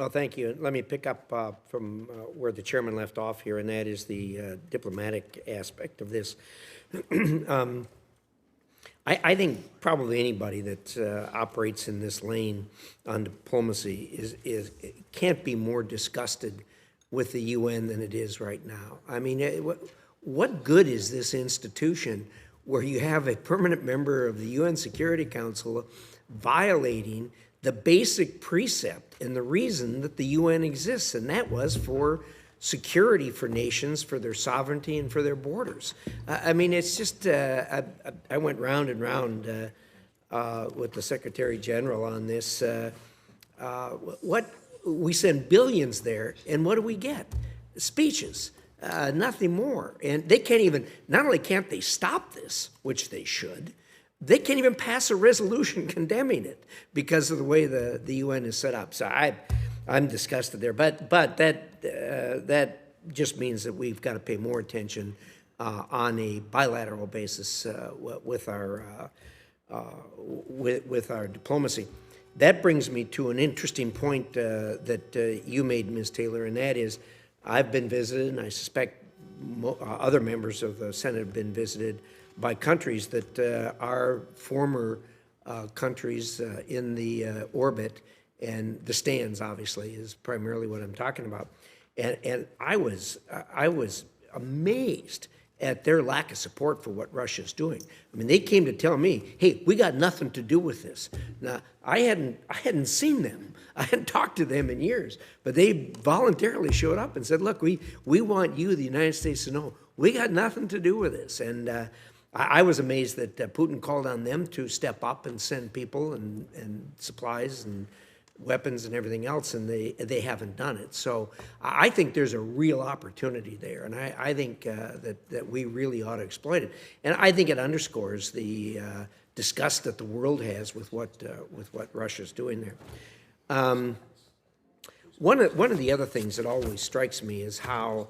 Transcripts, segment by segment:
Well, thank you. Let me pick up from where the chairman left off here, and that is the diplomatic aspect of this. I think probably anybody that operates in this lane on diplomacy can't be more disgusted with the UN than it is right now. I mean, what good is this institution where you have a permanent member of the UN Security Council violating the basic precept and the reason that the UN exists, and that was for security for nations, for their sovereignty, and for their borders. I mean, it's just, I went round and round with the Secretary General on this. What we send billions there, and what do we get? Speeches, nothing more. And they can't even, not only can't they stop this, which they should, they can't even pass a resolution condemning it because of the way the UN is set up. So I'm disgusted there. But that just means that we've got to pay more attention on a bilateral basis with our diplomacy. That brings me to an interesting point that you made, Ms. Taylor, and that is I've been visited, and I suspect other members of the Senate have been visited by countries that are former countries in the orbit, and the stands, obviously, is primarily what I'm talking about. And I was amazed at their lack of support for what Russia's doing. I mean, they came to tell me, hey, we got nothing to do with this. Now, I hadn't seen them. I hadn't talked to them in years, but they voluntarily showed up and said, look, we want you, the United States, to know we got nothing to do with this. And I was amazed that Putin called on them to step up and send people and supplies and weapons and everything else, and they haven't done it. So I think there's a real opportunity there, and I think that we really ought to exploit it. And I think it underscores the disgust that the world has with what Russia's doing there. One of the other things that always strikes me is how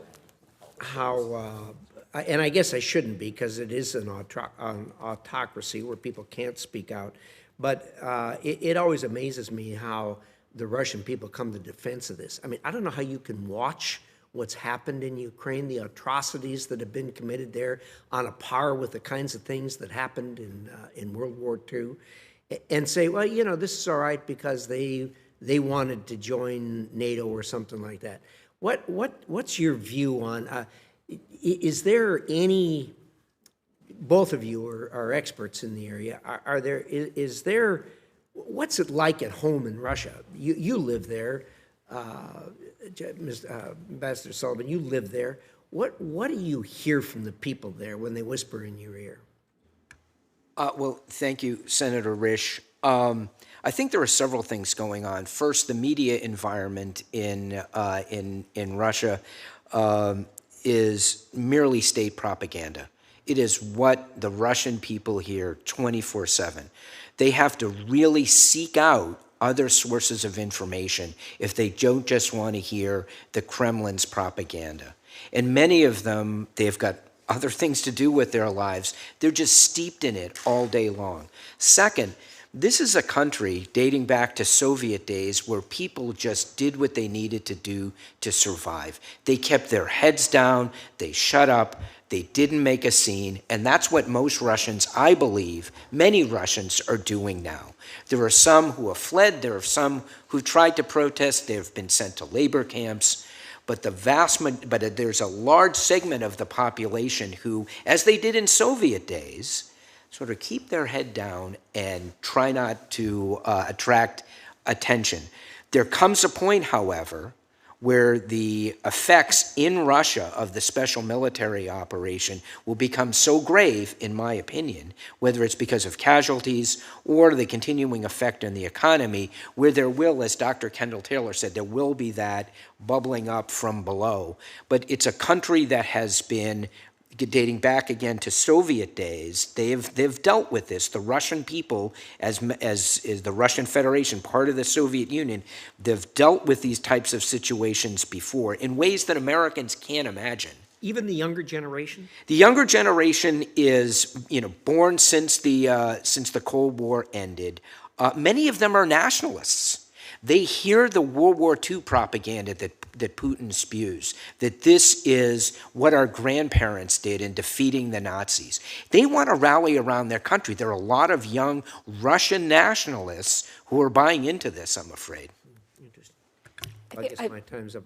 and I guess I shouldn't be, because it is an autocracy where people can't speak out. But it always amazes me how the Russian people come to defense of this. I mean, I don't know how you can watch what's happened in Ukraine, the atrocities that have been committed there, on a par with the kinds of things that happened in World War II, and say, well, you know, this is all right because they wanted to join NATO or something like that. What's your view on? Is there any? Both of you are experts in the area. Is there? What's it like at home in Russia? You live there, Ambassador Sullivan. You live there. What do you hear from the people there when they whisper in your ear? Well, thank you, Senator Risch. I think there are several things going on. First, the media environment in Russia is merely state propaganda. It is what the Russian people hear 24/7. They have to really seek out other sources of information if they don't just want to hear the Kremlin's propaganda. And many of them, they've got other things to do with their lives. They're just steeped in it all day long. Second, this is a country dating back to Soviet days where people just did what they needed to do to survive. They kept their heads down, they shut up, they didn't make a scene, and that's what most Russians, I believe, many Russians are doing now. There are some who have fled, there are some who tried to protest, they've been sent to labor camps, but there's a large segment of the population who, as they did in Soviet days, sort of keep their head down and try not to attract attention. There comes a point, however, where the effects in Russia of the special military operation will become so grave, in my opinion, whether it's because of casualties or the continuing effect on the economy, where there will, as Dr. Kendall Taylor said, there will be that bubbling up from below. But it's a country that has been, dating back again to Soviet days, they've dealt with this. The Russian people, as the Russian Federation, part of the Soviet Union, they've dealt with these types of situations before in ways that Americans can't imagine. Even the younger generation? The younger generation is, born since the Cold War ended. Many of them are nationalists. They hear the World War II propaganda that Putin spews, that this is what our grandparents did in defeating the Nazis. They want to rally around their country. There are a lot of young Russian nationalists who are buying into this, I'm afraid. I guess my time's up.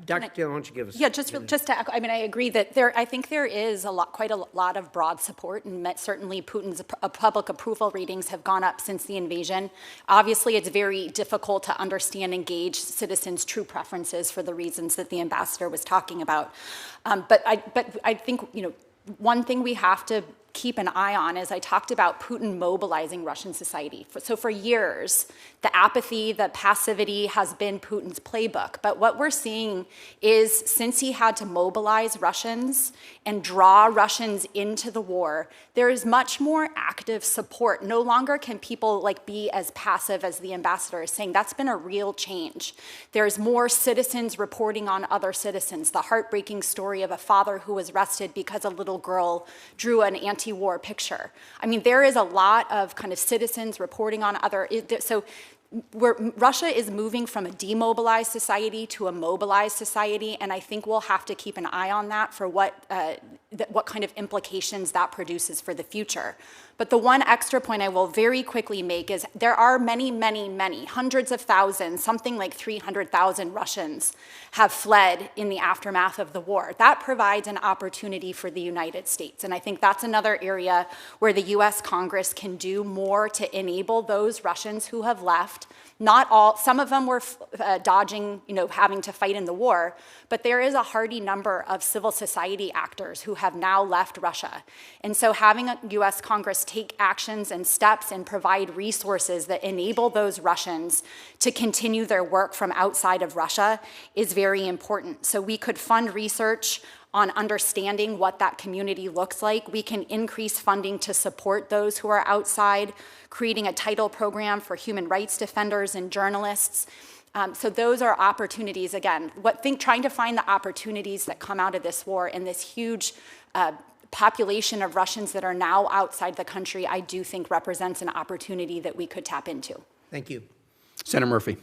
Dr. Taylor, why don't you give us? Yeah, just to echo, I mean, I agree that I think there is quite a lot of broad support, and certainly Putin's public approval ratings have gone up since the invasion. Obviously, it's very difficult to understand and gauge citizens' true preferences for the reasons that the ambassador was talking about. But I think, one thing we have to keep an eye on is I talked about Putin mobilizing Russian society. So for years, the apathy, the passivity has been Putin's playbook. But what we're seeing is since he had to mobilize Russians and draw Russians into the war, there is much more active support. No longer can people be as passive as the ambassador is saying. That's been a real change. There's more citizens reporting on other citizens. The heartbreaking story of a father who was arrested because a little girl drew an anti-war picture. I mean, there is a lot of kind of citizens reporting on other, so Russia is moving from a demobilized society to a mobilized society, and I think we'll have to keep an eye on that for what kind of implications that produces for the future. But the one extra point I will very quickly make is there are many, many, many, hundreds of thousands, something like 300,000 Russians have fled in the aftermath of the war. That provides an opportunity for the United States. And I think that's another area where the US Congress can do more to enable those Russians who have left. Not all, some of them were dodging, having to fight in the war, but there is a hearty number of civil society actors who have now left Russia. And so having a US Congress take actions and steps and provide resources that enable those Russians to continue their work from outside of Russia is very important. So we could fund research on understanding what that community looks like. We can increase funding to support those who are outside, creating a title program for human rights defenders and journalists. So those are opportunities, again, trying to find the opportunities that come out of this war and this huge population of Russians that are now outside the country, I do think represents an opportunity that we could tap into. Thank you. Senator Murphy.